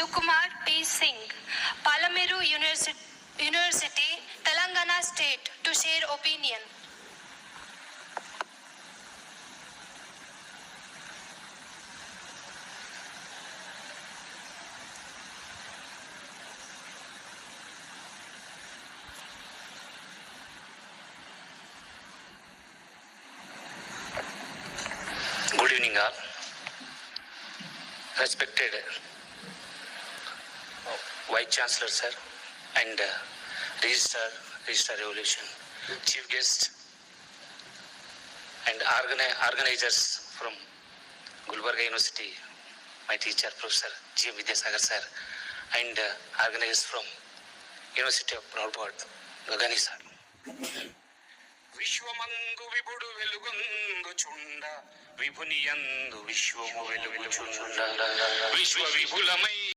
Kumar P. Singh, Palamiru University, Telangana State, to share opinion. Good evening all. Respected Vice Chancellor sir and Registrar Revolution, Chief Guest and organizers from Gulbarga University, my teacher Professor G. Vidyasagar sir, and organizers from University of Broadwood, Gagani sir. విశ్వమందు విభుడు వెలుగొందుచుండ విభునియందు విశ్వము వెలుగుచుండ విశ్వ విపులమై